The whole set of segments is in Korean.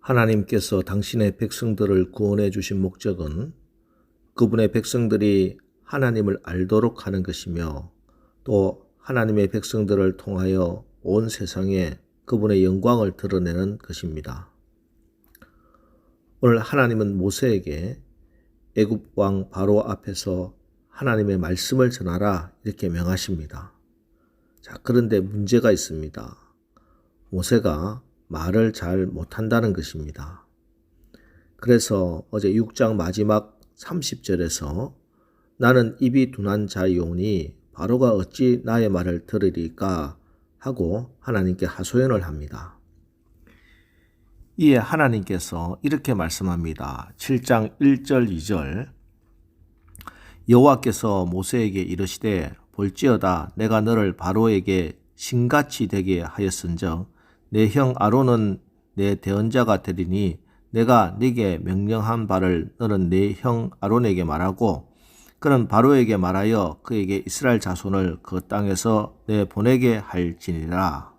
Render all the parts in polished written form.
하나님께서 당신의 백성들을 구원해 주신 목적은 그분의 백성들이 하나님을 알도록 하는 것이며 또 하나님의 백성들을 통하여 온 세상에 그분의 영광을 드러내는 것입니다. 오늘 하나님은 모세에게 애굽 왕 바로 앞에서 하나님의 말씀을 전하라 이렇게 명하십니다. 자, 그런데 문제가 있습니다. 모세가 말을 잘 못한다는 것입니다. 그래서 어제 6장 마지막 30절에서 나는 입이 둔한 자이오니 바로가 어찌 나의 말을 들으리까 하고 하나님께 하소연을 합니다. 이에 하나님께서 이렇게 말씀합니다. 7장 1절 2절 여호와께서 모세에게 이르시되 볼지어다 내가 너를 바로에게 신같이 되게 하였은즉 내 형 아론은 내 대언자가 되리니 내가 네게 명령한 바를 너는 네 형 아론에게 말하고 그는 바로에게 말하여 그에게 이스라엘 자손을 그 땅에서 내보내게 할지니라.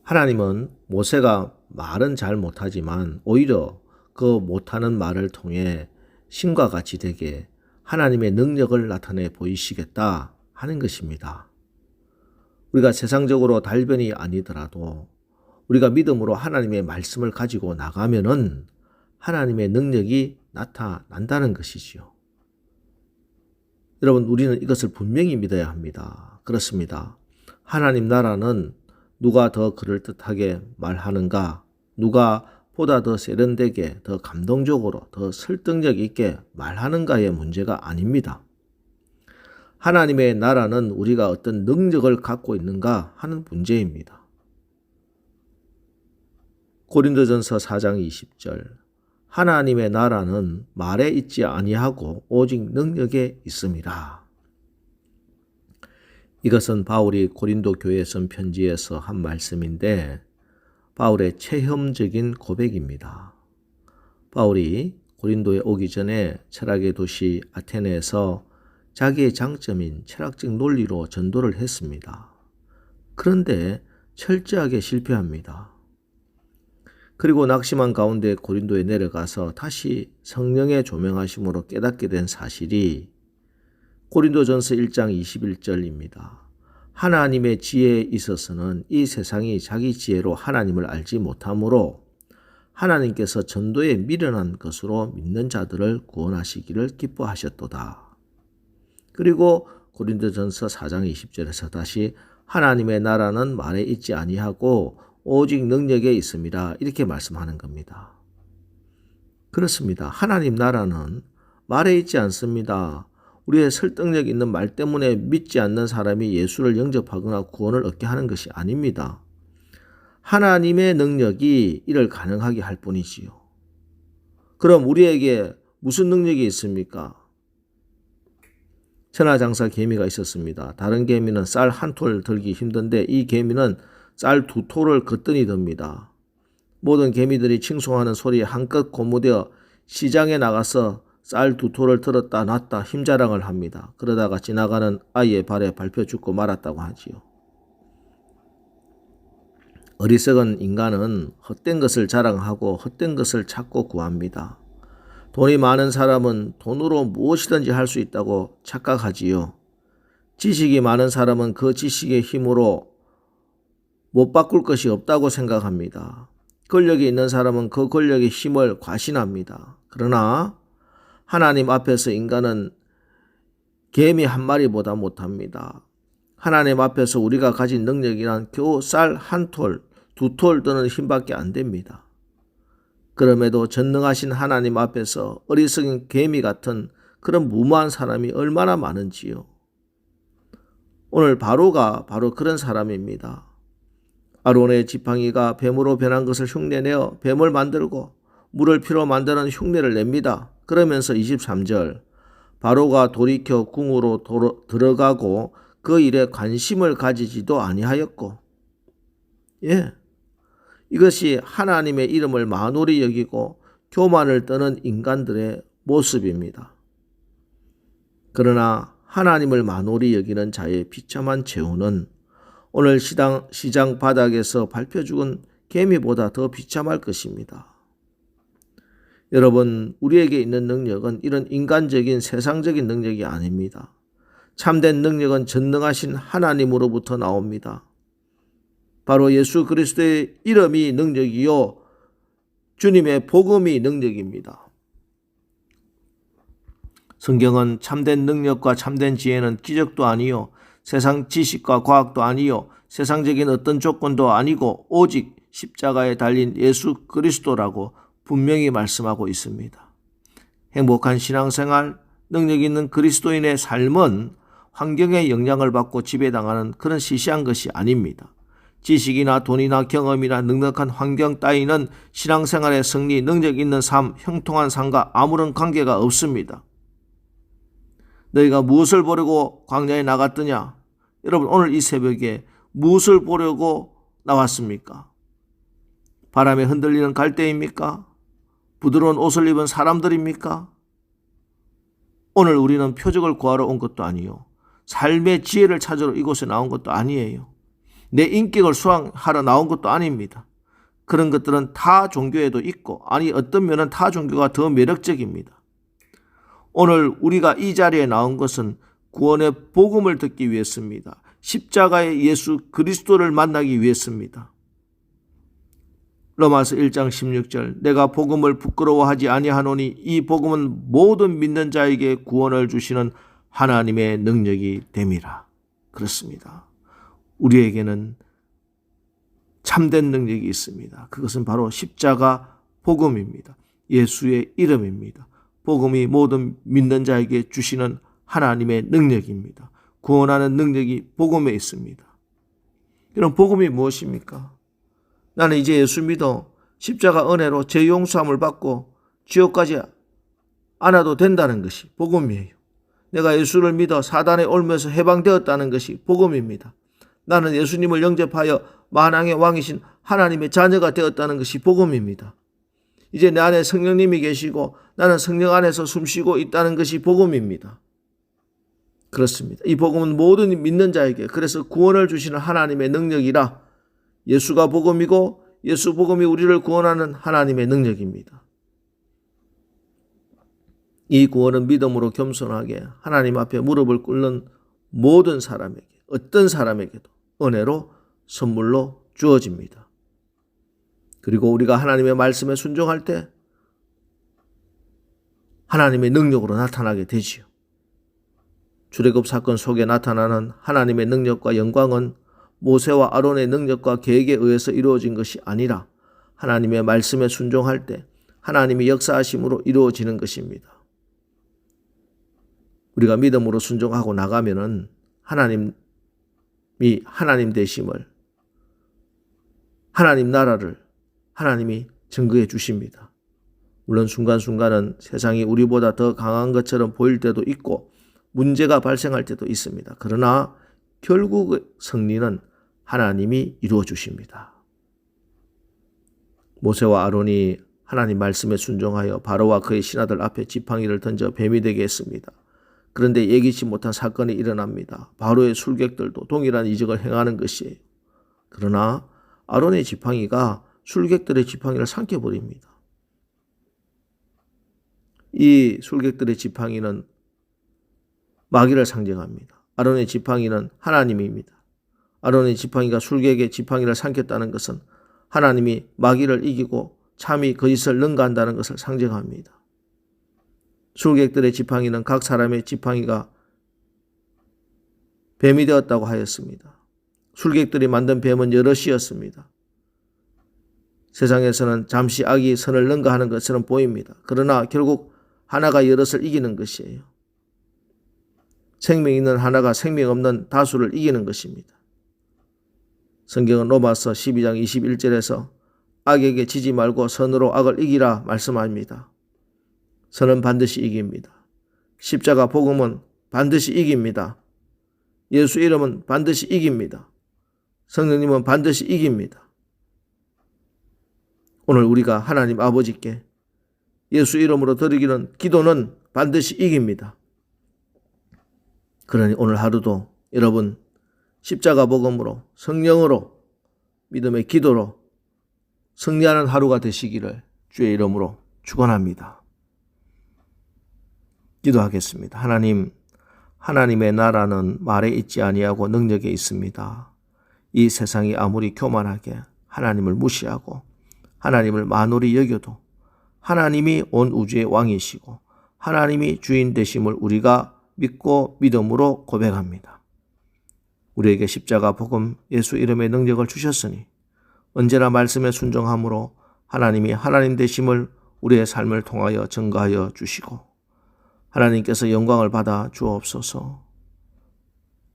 하나님은 모세가 말은 잘 못하지만 오히려 그 못하는 말을 통해 신과 같이 되게 하나님의 능력을 나타내 보이시겠다 하는 것입니다. 우리가 세상적으로 달변이 아니더라도 우리가 믿음으로 하나님의 말씀을 가지고 나가면은 하나님의 능력이 나타난다는 것이지요. 여러분, 우리는 이것을 분명히 믿어야 합니다. 그렇습니다. 하나님 나라는 누가 더 그럴듯하게 말하는가, 누가 보다 더 세련되게, 더 감동적으로, 더 설득력 있게 말하는가의 문제가 아닙니다. 하나님의 나라는 우리가 어떤 능력을 갖고 있는가 하는 문제입니다. 고린도전서 4장 20절 하나님의 나라는 말에 있지 아니하고 오직 능력에 있음이라. 이것은 바울이 고린도 교회에 쓴 편지에서 한 말씀인데 바울의 체험적인 고백입니다. 바울이 고린도에 오기 전에 철학의 도시 아테네에서 자기의 장점인 철학적 논리로 전도를 했습니다. 그런데 철저하게 실패합니다. 그리고 낙심한 가운데 고린도에 내려가서 다시 성령의 조명하심으로 깨닫게 된 사실이 고린도전서 1장 21절입니다. 하나님의 지혜에 있어서는 이 세상이 자기 지혜로 하나님을 알지 못하므로 하나님께서 전도에 미련한 것으로 믿는 자들을 구원하시기를 기뻐하셨도다. 그리고 고린도전서 4장 20절에서 다시 하나님의 나라는 말에 있지 아니하고 오직 능력에 있음이라 이렇게 말씀하는 겁니다. 그렇습니다. 하나님 나라는 말에 있지 않습니다. 우리의 설득력 있는 말 때문에 믿지 않는 사람이 예수를 영접하거나 구원을 얻게 하는 것이 아닙니다. 하나님의 능력이 이를 가능하게 할 뿐이지요. 그럼 우리에게 무슨 능력이 있습니까? 천하장사 개미가 있었습니다. 다른 개미는 쌀 한 톨 들기 힘든데 이 개미는 쌀 2톨을 거뜬히 듭니다. 모든 개미들이 칭송하는 소리에 한껏 고무되어 시장에 나가서 쌀 2톨을 들었다 놨다 힘자랑을 합니다. 그러다가 지나가는 아이의 발에 밟혀 죽고 말았다고 하지요. 어리석은 인간은 헛된 것을 자랑하고 헛된 것을 찾고 구합니다. 돈이 많은 사람은 돈으로 무엇이든지 할 수 있다고 착각하지요. 지식이 많은 사람은 그 지식의 힘으로 못 바꿀 것이 없다고 생각합니다. 권력이 있는 사람은 그 권력의 힘을 과신합니다. 그러나 하나님 앞에서 인간은 개미 한 마리보다 못합니다. 하나님 앞에서 우리가 가진 능력이란 겨우 쌀 한 톨, 2톨 드는 힘밖에 안 됩니다. 그럼에도 전능하신 하나님 앞에서 어리석은 개미 같은 그런 무모한 사람이 얼마나 많은지요. 오늘 바로가 바로 그런 사람입니다. 아론의 지팡이가 뱀으로 변한 것을 흉내내어 뱀을 만들고 물을 피로 만드는 흉내를 냅니다. 그러면서 23절 바로가 돌이켜 궁으로 들어가고 그 일에 관심을 가지지도 아니하였고 이것이 하나님의 이름을 만홀히 여기고 교만을 떠는 인간들의 모습입니다. 그러나 하나님을 만홀히 여기는 자의 비참한 최후는 오늘 시장 바닥에서 밟혀 죽은 개미보다 더 비참할 것입니다. 여러분, 우리에게 있는 능력은 이런 인간적인 세상적인 능력이 아닙니다. 참된 능력은 전능하신 하나님으로부터 나옵니다. 바로 예수 그리스도의 이름이 능력이요 주님의 복음이 능력입니다. 성경은 참된 능력과 참된 지혜는 기적도 아니요 세상 지식과 과학도 아니요 세상적인 어떤 조건도 아니고 오직 십자가에 달린 예수 그리스도라고 분명히 말씀하고 있습니다. 행복한 신앙생활, 능력 있는 그리스도인의 삶은 환경의 영향을 받고 지배당하는 그런 시시한 것이 아닙니다. 지식이나 돈이나 경험이나 넉넉한 환경 따위는 신앙생활의 승리, 능력 있는 삶, 형통한 삶과 아무런 관계가 없습니다. 너희가 무엇을 보려고 광야에 나갔더냐? 여러분, 오늘 이 새벽에 무엇을 보려고 나왔습니까? 바람에 흔들리는 갈대입니까? 부드러운 옷을 입은 사람들입니까? 오늘 우리는 표적을 구하러 온 것도 아니요 삶의 지혜를 찾으러 이곳에 나온 것도 아니에요. 내 인격을 수양하러 나온 것도 아닙니다. 그런 것들은 타 종교에도 있고 아니 어떤 면은 타 종교가 더 매력적입니다. 오늘 우리가 이 자리에 나온 것은 구원의 복음을 듣기 위해서입니다. 십자가의 예수 그리스도를 만나기 위해서입니다. 로마서 1장 16절 내가 복음을 부끄러워하지 아니하노니 이 복음은 모든 믿는 자에게 구원을 주시는 하나님의 능력이 됨이라. 그렇습니다. 우리에게는 참된 능력이 있습니다. 그것은 바로 십자가 복음입니다. 예수의 이름입니다. 복음이 모든 믿는 자에게 주시는 하나님의 능력입니다. 구원하는 능력이 복음에 있습니다. 그럼 복음이 무엇입니까? 나는 이제 예수 믿어 십자가 은혜로 죄 용서함을 받고 지옥까지 안 와도 된다는 것이 복음이에요. 내가 예수를 믿어 사단의 올무에서 해방되었다는 것이 복음입니다. 나는 예수님을 영접하여 만왕의 왕이신 하나님의 자녀가 되었다는 것이 복음입니다. 이제 내 안에 성령님이 계시고 나는 성령 안에서 숨쉬고 있다는 것이 복음입니다. 그렇습니다. 이 복음은 모든 믿는 자에게 그래서 구원을 주시는 하나님의 능력이라 예수가 복음이고 예수 복음이 우리를 구원하는 하나님의 능력입니다. 이 구원은 믿음으로 겸손하게 하나님 앞에 무릎을 꿇는 모든 사람에게 어떤 사람에게도 은혜로 선물로 주어집니다. 그리고 우리가 하나님의 말씀에 순종할 때 하나님의 능력으로 나타나게 되지요. 출애굽 사건 속에 나타나는 하나님의 능력과 영광은 모세와 아론의 능력과 계획에 의해서 이루어진 것이 아니라 하나님의 말씀에 순종할 때 하나님의 역사하심으로 이루어지는 것입니다. 우리가 믿음으로 순종하고 나가면은 하나님이 하나님 되심을 하나님 나라를 하나님이 증거해 주십니다. 물론 순간순간은 세상이 우리보다 더 강한 것처럼 보일 때도 있고 문제가 발생할 때도 있습니다. 그러나 결국 승리는 하나님이 이루어 주십니다. 모세와 아론이 하나님 말씀에 순종하여 바로와 그의 신하들 앞에 지팡이를 던져 뱀이 되게 했습니다. 그런데 예기치 못한 사건이 일어납니다. 바로의 술객들도 동일한 이적을 행하는 것이에요. 그러나 아론의 지팡이가 술객들의 지팡이를 삼켜버립니다. 이 술객들의 지팡이는 마귀를 상징합니다. 아론의 지팡이는 하나님입니다. 아론의 지팡이가 술객의 지팡이를 삼켰다는 것은 하나님이 마귀를 이기고 참이 거짓을 능가한다는 것을 상징합니다. 술객들의 지팡이는 각 사람의 지팡이가 뱀이 되었다고 하였습니다. 술객들이 만든 뱀은 여럿이었습니다. 세상에서는 잠시 악이 선을 능가하는 것처럼 보입니다. 그러나 결국 하나가 여럿을 이기는 것이에요. 생명 있는 하나가 생명 없는 다수를 이기는 것입니다. 성경은 로마서 12장 21절에서 악에게 지지 말고 선으로 악을 이기라 말씀합니다. 선은 반드시 이깁니다. 십자가 복음은 반드시 이깁니다. 예수 이름은 반드시 이깁니다. 성령님은 반드시 이깁니다. 오늘 우리가 하나님 아버지께 예수 이름으로 드리기는 기도는 반드시 이깁니다. 그러니 오늘 하루도 여러분 십자가 복음으로 성령으로 믿음의 기도로 승리하는 하루가 되시기를 주의 이름으로 축원합니다. 기도하겠습니다. 하나님, 하나님의 나라는 말에 있지 아니하고 능력에 있습니다. 이 세상이 아무리 교만하게 하나님을 무시하고 하나님을 만홀히 여겨도 하나님이 온 우주의 왕이시고 하나님이 주인 되심을 우리가 믿고 믿음으로 고백합니다. 우리에게 십자가 복음 예수 이름의 능력을 주셨으니 언제나 말씀에 순종함으로 하나님이 하나님 되심을 우리의 삶을 통하여 증거하여 주시고 하나님께서 영광을 받아 주옵소서.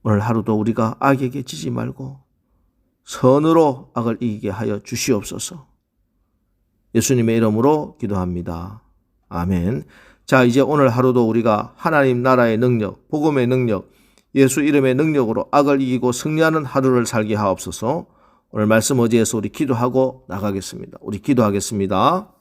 오늘 하루도 우리가 악에게 지지 말고 선으로 악을 이기게 하여 주시옵소서. 예수님의 이름으로 기도합니다. 아멘. 자, 이제 오늘 하루도 우리가 하나님 나라의 능력, 복음의 능력, 예수 이름의 능력으로 악을 이기고 승리하는 하루를 살게 하옵소서. 오늘 말씀 어지에서 우리 기도하고 나가겠습니다. 우리 기도하겠습니다.